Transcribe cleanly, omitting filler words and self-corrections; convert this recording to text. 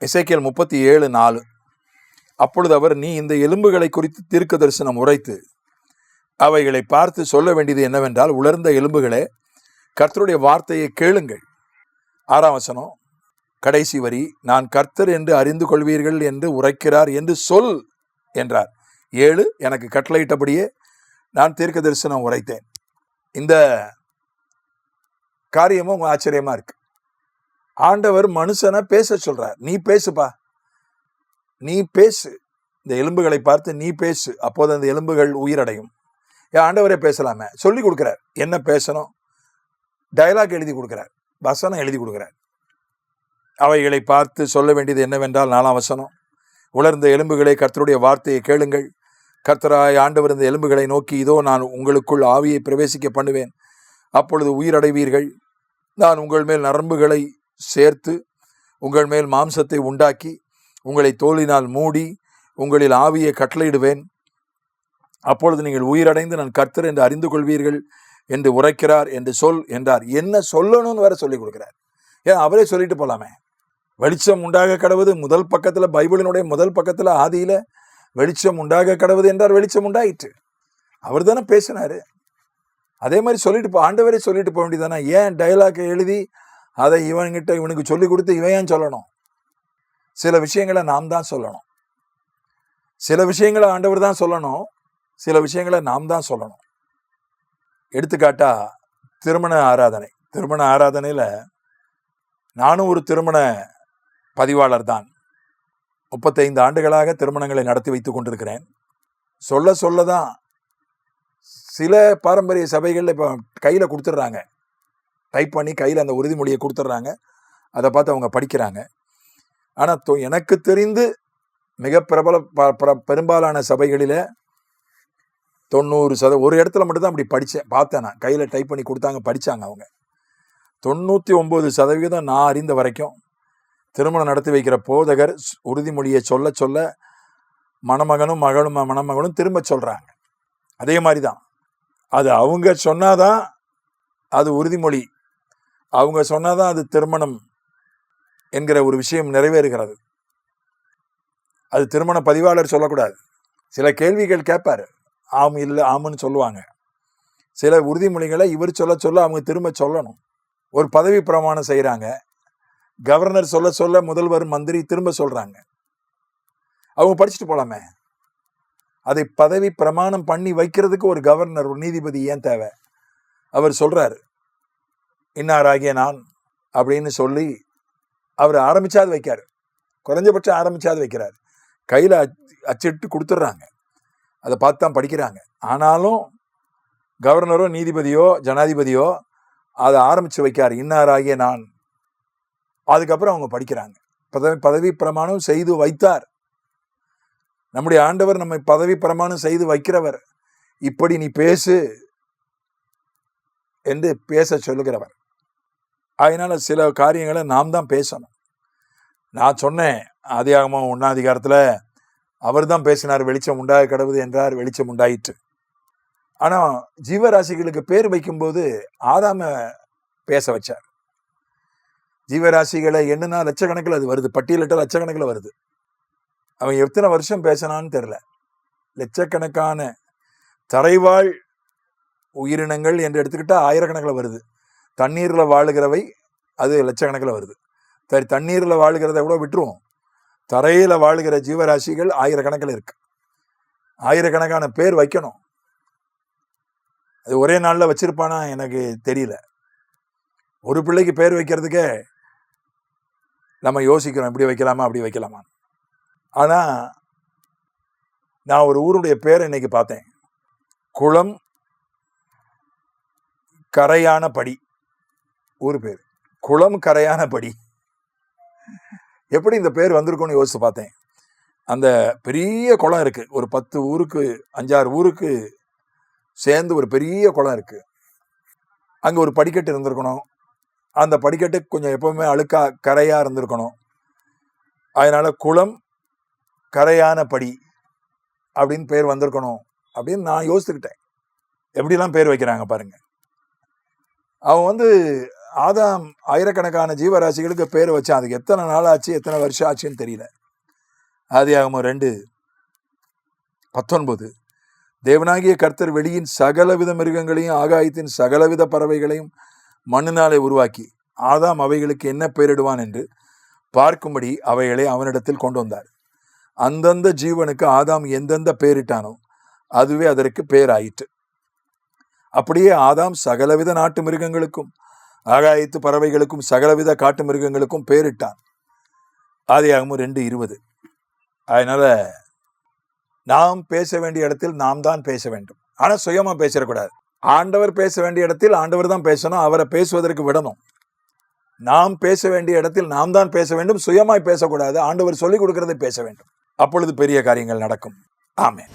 எசேக்கியேல் 37:4. அப்பொழுது அவர், நீ இந்த எலும்புகளை குறித்து தீர்க்க தரிசனம் உரைத்து அவைகளை பார்த்து சொல்ல வேண்டியது என்னவென்றால், உலர்ந்த எலும்புகளே, கர்த்தருடைய வார்த்தையை கேளுங்கள். 6ஆம் வசனம், கடைசி வரி, நான் கர்த்தர் என்று அறிந்து கொள்வீர்கள் என்று உரைக்கிறார் என்று சொல் என்றார். 7, எனக்கு கட்டளையிட்டபடியே நான் தீர்க்க தரிசனம் உரைத்தேன். இந்த காரியமும் ஆச்சரியமா இருக்கு. ஆண்டவர் மனுஷனை பேச சொல்றார். நீ பேசுப்பா, நீ பேசு, இந்த எலும்புகளை பார்த்து நீ பேசு, அப்போது அந்த எலும்புகள் உயிரடையும். ஆண்டவரே பேசலாமே, சொல்லி கொடுக்கிறார். என்ன பேசணும், டயலாக் எழுதி கொடுக்கிறார், வசனம் எழுதி கொடுக்கிறார். அவைகளை பார்த்து சொல்ல வேண்டியது என்னவென்றால், 4ஆம் வசனம், உலர்ந்த எலும்புகளை கர்த்தருடைய வார்த்தையை கேளுங்கள். கர்த்தராய் ஆண்டவர் இந்த எலும்புகளை நோக்கி, இதோ நான் உங்களுக்குள் ஆவியை பிரவேசிக்க பண்ணுவேன், அப்பொழுது உயிரடைவீர்கள். நான் உங்கள் மேல் நரம்புகளை சேர்த்து உங்கள் மேல் மாம்சத்தை உண்டாக்கி உங்களை தோலினால் மூடி உங்களில் ஆவியை கட்டளையிடுவேன். அப்பொழுது நீங்கள் உயிரடைந்து நான் கர்த்தர் என்று அறிந்து கொள்வீர்கள் என்று உரைக்கிறார் என்று சொல் என்றார். என்ன சொல்லணும்னு வேற சொல்லி கொடுக்கிறார். ஏன் அவரே சொல்லிட்டு போலாமே. வெளிச்சம் உண்டாக கடவுது முதல் பக்கத்துல, பைபிளினுடைய முதல் பக்கத்துல, ஆதியில வெளிச்சம் உண்டாக கடவுது என்றார், வெளிச்சம் உண்டாயிற்று. அவர் தானே பேசினாரு. அதே மாதிரி சொல்லிட்டு ஆண்டவரே சொல்லிட்டு போக வேண்டியதானே. ஏன் டயலாக் எழுதி அதை இவனுக்கு சொல்லி கொடுத்து இவன் ஏன் சொல்லணும்? சில விஷயங்களை நாம் தான் சொல்லணும், சில விஷயங்களை ஆண்டவர் தான் சொல்லணும், சில விஷயங்களை நாம் தான் சொல்லணும். எடுத்துக்காட்டா திருமண ஆராதனை. திருமண ஆராதனையில நானும் ஒரு திருமண பதிவாளர் தான். 35 ஆண்டுகளாக திருமணங்களை நடத்தி வைத்துக் கொண்டிருக்கிறேன். சொல்லதான் சில பாரம்பரிய சபைகளில் இப்போ கையில் கொடுத்துட்றாங்க, டைப் பண்ணி கையில் அந்த உறுதிமொழியை கொடுத்துட்றாங்க. அதை பார்த்து அவங்க படிக்கிறாங்க. ஆனால் எனக்கு தெரிந்து மிக பெரும்பாலான சபைகளில் 90%, ஒரு இடத்துல மட்டும்தான் அப்படி பார்த்தேன் நான். கையில் டைப் பண்ணி கொடுத்தாங்க, படித்தாங்க அவங்க. 99% நான் அறிந்த வரைக்கும் திருமணம் நடத்தி வைக்கிற போதகர் உறுதிமொழியை சொல்ல மணமகனும் மணமகளும் திரும்ப சொல்கிறாங்க. அதே மாதிரி தான் அது. அவங்க சொன்னாதான் அது உறுதிமொழி, அவங்க சொன்னாதான் அது திருமணம் என்கிற ஒரு விஷயம் நிறைவேறுகிறது. அது திருமண பதிவாளர் சொல்லக்கூடாது. சில கேள்விகள் கேட்பாரு, ஆம் இல்லை ஆமுன்னு சொல்லுவாங்க. சில உறுதிமொழிகளை இவர் சொல்ல அவங்க திரும்ப சொல்லணும். ஒரு பதவி பிரமாணம் செய்கிறாங்க, கவர்னர் சொல்ல முதல்வர் மந்திரி திரும்ப சொல்றாங்க. அவங்க படிச்சுட்டு போலாமே. அதை பதவி பிரமாணம் பண்ணி வைக்கிறதுக்கு ஒரு கவர்னர், ஒரு நீதிபதி ஏன் தேவை? அவர் சொல்றாரு, இன்னாராகிய நான் அப்படின்னு சொல்லி அவர் ஆரம்பிச்சாது வைக்காரு, குறைஞ்சபட்சம் ஆரம்பிச்சாது வைக்கிறார். கையில் அச்சிட்டு கொடுத்துட்றாங்க, அதை பார்த்து தான் படிக்கிறாங்க. ஆனாலும் கவர்னரோ நீதிபதியோ ஜனாதிபதியோ அதை ஆரம்பிச்சு வைக்காரு, இன்னாராகிய நான். அதுக்கப்புறம் அவங்க படிக்கிறாங்க. பதவி பிரமாணம் செய்து வைத்தார். நம்முடைய ஆண்டவர் நம்மை பதவி பிரமாணம் செய்து வைக்கிறவர். இப்படி நீ பேசு என்று பேச சொல்லுகிறவர். அதனால சில காரியங்களை நாம் தான் பேசணும். நான் சொன்னேன், ஆதியாகமம் 1ஆம் அதிகாரத்தில் அவர் தான் பேசினார், வெளிச்சம் உண்டாக கடவுது என்றார், வெளிச்சம் உண்டாயிற்று. ஆனால் ஜீவராசிகளுக்கு பேர் வைக்கும்போது ஆதாம பேச வச்சார். ஜீவராசிகளை எண்ணுனா லட்சக்கணக்கில் அது வருது, பட்டியலிட்ட லட்சக்கணக்கில் வருது. அவன் எத்தனை வருஷம் பேசினான்னு தெரியல. லட்சக்கணக்கான தரைவாழ் உயிரினங்கள் என்று எடுத்துக்கிட்டா ஆயிரக்கணக்கில் வருது. தண்ணீரில் வாழுகிறவை அது லட்சக்கணக்கில் வருது. சரி, தண்ணீரில் வாழுகிறத கூட விட்டுருவோம், தரையில் வாழுகிற ஜீவராசிகள் ஆயிரக்கணக்கில் இருக்கு. ஆயிரக்கணக்கான பேர் வைக்கணும். அது ஒரே நாளில் வச்சிருப்பானா எனக்கு தெரியல. ஒரு பிள்ளைக்கு பேர் வைக்கிறதுக்கே நம்ம யோசிக்கிறோம், இப்படி வைக்கலாமா அப்படி வைக்கலாமா. ஆனால் நான் ஒரு ஊருடைய பேரை இன்னைக்கு பார்த்தேன், குளம் கரையான படி. ஊர் பேர் குளம் கரையான படி. எப்படி இந்த பேர் வந்திருக்கும்னு யோசிச்சு பார்த்தேன். அந்த பெரிய குளம் இருக்கு, ஒரு 10 ஊருக்கு 5-6 ஊருக்கு சேர்ந்து ஒரு பெரிய குளம் இருக்கு. அங்கே ஒரு படிக்கட்டு இருந்திருக்கணும். அந்த படிக்கட்டு கொஞ்சம் எப்பவுமே அழுக்கா கரையா இருந்திருக்கணும். அதனால குளம் கரையான படி அப்படின்னு பேர் வந்திருக்கணும் அப்படின்னு நான் யோசிச்சுக்கிட்டேன். எப்படிலாம் பேர் வைக்கிறாங்க பாருங்க. அவன் ஆதாம் ஆயிரக்கணக்கான ஜீவராசிகளுக்கு பேர் வச்சான். அதுக்கு எத்தனை நாள் ஆச்சு, எத்தனை வருஷம் ஆச்சுன்னு தெரியல. ஆதியாகமம் 2:19 தேவனாகிய கர்த்தர் வெளியின் சகலவித மிருகங்களையும் ஆகாயத்தின் சகலவித பறவைகளையும் மண்ணினாலே உருவாக்கி ஆதாம் அவைகளுக்கு என்ன பெயரிடுவான் என்று பார்க்கும்படி அவைகளை அவனிடத்தில் கொண்டு வந்தார். அந்தந்த ஜீவனுக்கு ஆதாம் எந்தெந்த பெயரிட்டானோ அதுவே அதற்கு பெயராயிற்று. அப்படியே ஆதாம் சகலவித நாட்டு மிருகங்களுக்கும் ஆகாயத்து பறவைகளுக்கும் சகலவித காட்டு மிருகங்களுக்கும் பெயரிட்டான். ஆதியாகமம் 2:20. அதனால நாம் பேச வேண்டிய இடத்தில் நாம் தான் பேச வேண்டும். ஆனா சுயமா பேசிடக்கூடாது. ஆண்டவர் பேச வேண்டிய இடத்தில் ஆண்டவர் தான் பேசணும், அவரை பேசுவதற்கு விடணும். நாம் பேச வேண்டிய இடத்தில் நாம் தான் பேச வேண்டும், சுயமாய் பேசக்கூடாது. ஆண்டவர் சொல்லிக் கொடுக்கிறதை பேச வேண்டும். அப்பொழுது பெரிய காரியங்கள் நடக்கும். ஆமென்.